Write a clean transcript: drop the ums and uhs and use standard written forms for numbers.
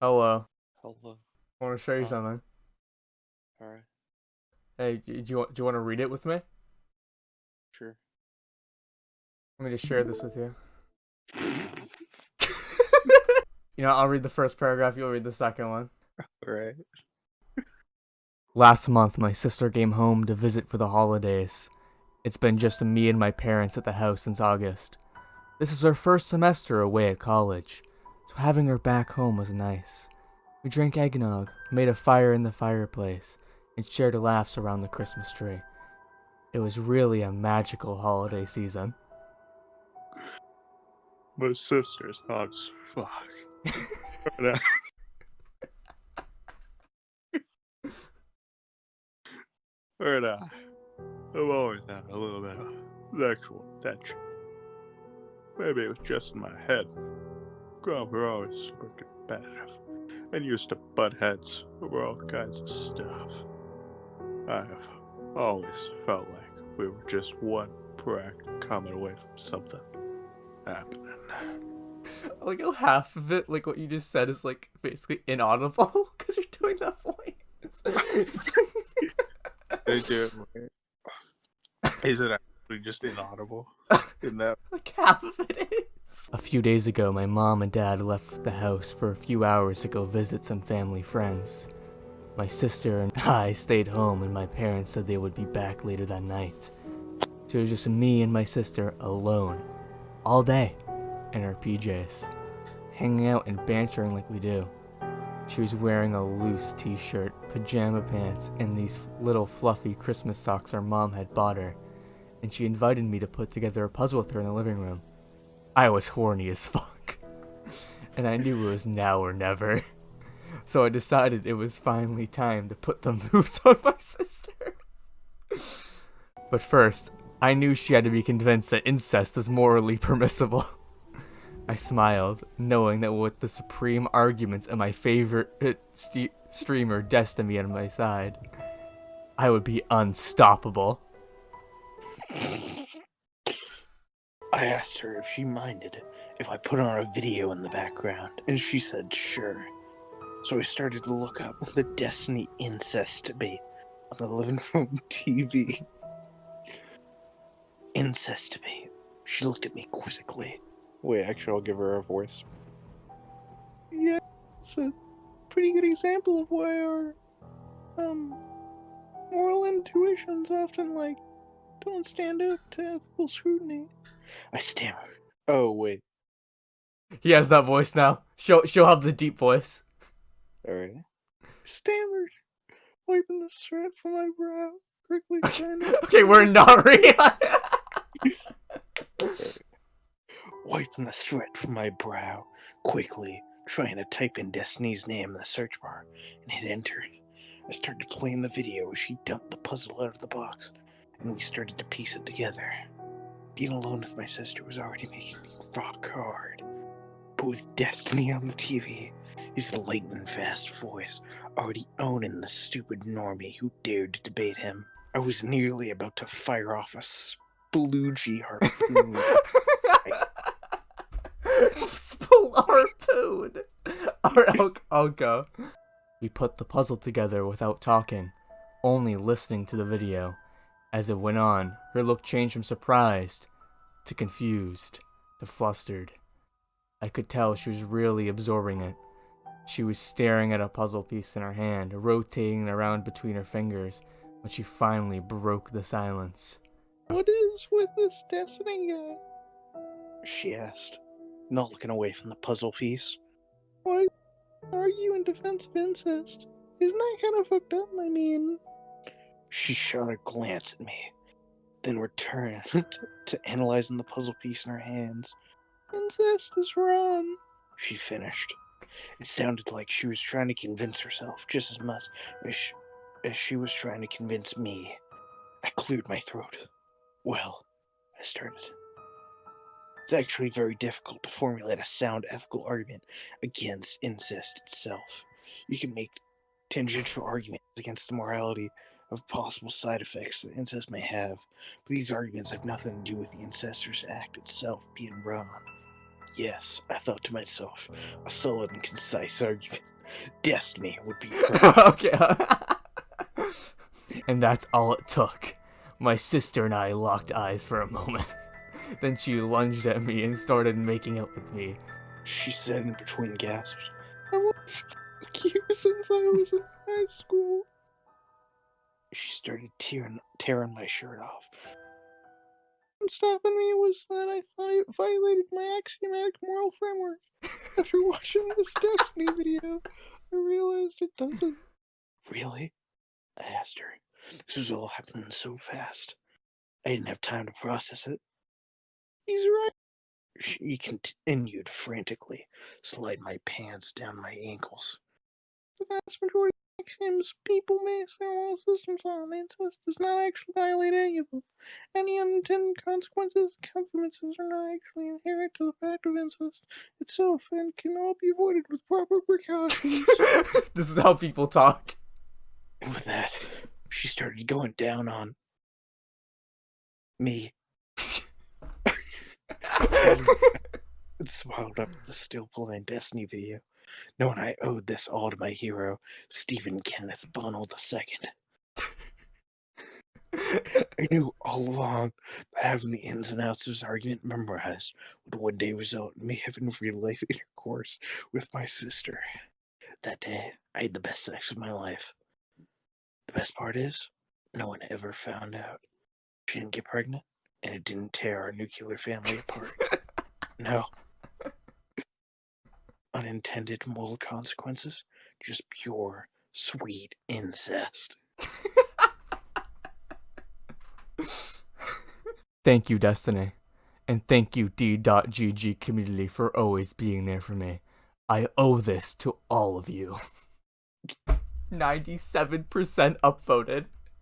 Hello. Hello. I want to show you Oh, something. alright. Hey, do you want to read it with me? Sure. Let me just share this with you. I'll read the first paragraph. You'll read the second one. Alright. Last month, my sister came home to visit for the holidays. It's been just me and my parents at the house since August. This is her first semester away at college, so having her back home was nice. We drank eggnog, made a fire in the fireplace, and shared laughs around the Christmas tree. It was really a magical holiday season. My sister's hot as fuck. Alright. I've always had a little bit of sexual tension. Maybe it was just in my head. Growing up, we're always super competitive and used to butt heads over all kinds of stuff. I've always felt like we were just one prank coming away from something happening. Like half of it, like what you just said, is like basically inaudible because you're doing that voice. They do it. Is it actually just inaudible in that? Like half of it is. A few days ago, my mom and dad left the house for a few hours to go visit some family friends. My sister and I stayed home, and my parents said they would be back later that night. So it was just me and my sister alone, all day, in our PJs, hanging out and bantering like we do. She was wearing a loose t-shirt, pajama pants, and these little fluffy Christmas socks our mom had bought her, and she invited me to put together a puzzle with her in the living room. I was horny as fuck, and I knew it was now or never. So I decided it was finally time to put the moves on my sister. But first, I knew she had to be convinced that incest was morally permissible. I smiled, knowing that with the supreme arguments of my favorite streamer Destiny on my side, I would be unstoppable. I asked her if she minded if I put on a video in the background, and she said sure. So I started to look up the Destiny incest debate on the living room TV. Incest debate. She looked at me quizzically. Wait, actually, I'll give her a voice. Yeah, it's a pretty good example of why our moral intuitions often don't stand up to ethical scrutiny. I stammered. Oh, wait. He has that voice now. She'll have the deep voice. Alright. Stammered, wiping the sweat from my brow, quickly trying to Okay, we're not real. wiping the sweat from my brow, quickly trying to type in Destiny's name in the search bar and hit enter. I started playing the video as she dumped the puzzle out of the box, and we started to piece it together. Being alone with my sister was already making me rock hard, but with Destiny on the TV, his lightning fast voice already owning the stupid normie who dared to debate him, I was nearly about to fire off a sploogy harpoon. Harpoon. Alright, I'll go. We put the puzzle together without talking, only listening to the video. As it went on, her look changed from surprised to confused to flustered. I could tell she was really absorbing it. She was staring at a puzzle piece in her hand, rotating around between her fingers, when she finally broke the silence. What is with this Destiny guy? She asked, not looking away from the puzzle piece. Why are you in defense of incest? Isn't that kind of fucked up? I mean... She shot a glance at me, then returned to analyzing the puzzle piece in her hands. Incest is wrong, she finished. It sounded like she was trying to convince herself just as much as she was trying to convince me. I cleared my throat. Well, I started. It's actually very difficult to formulate a sound ethical argument against incest itself. You can make tangential arguments against the morality of possible side effects that incest may have, but these arguments have nothing to do with the incestuous act itself being wrong. Yes, I thought to myself, a solid and concise argument. Destiny would be perfect. Okay. And that's all it took. My sister and I locked eyes for a moment. Then she lunged at me and started making out with me. She said in between gasps, I wanted to fuck you since I was in high school. She started tearing my shirt off. And stopping me was that I thought it violated my axiomatic moral framework. After watching this Destiny video, I realized it doesn't. Really? I asked her. This was all happening so fast. I didn't have time to process it. He's right. She continued frantically, slide my pants down my ankles. The vast majority of axioms people base their moral systems on incest does not actually violate any of them. Any unintended consequences and consequences are not actually inherent to the fact of incest itself and can all be avoided with proper precautions. This is how people talk. And with that, she started going down on me. And smiled up at the still playing Destiny video, knowing I owed this all to my hero, Stephen Kenneth Bunnell II. I knew all along that having the ins and outs of his argument memorized would one day result in me having real-life intercourse with my sister. That day, I had the best sex of my life. The best part is, no one ever found out. She didn't get pregnant, and it didn't tear our nuclear family apart. No. Unintended moral consequences, just pure, sweet incest. Thank you, Destiny. And thank you, D.GG community, for always being there for me. I owe this to all of you. 97% upvoted.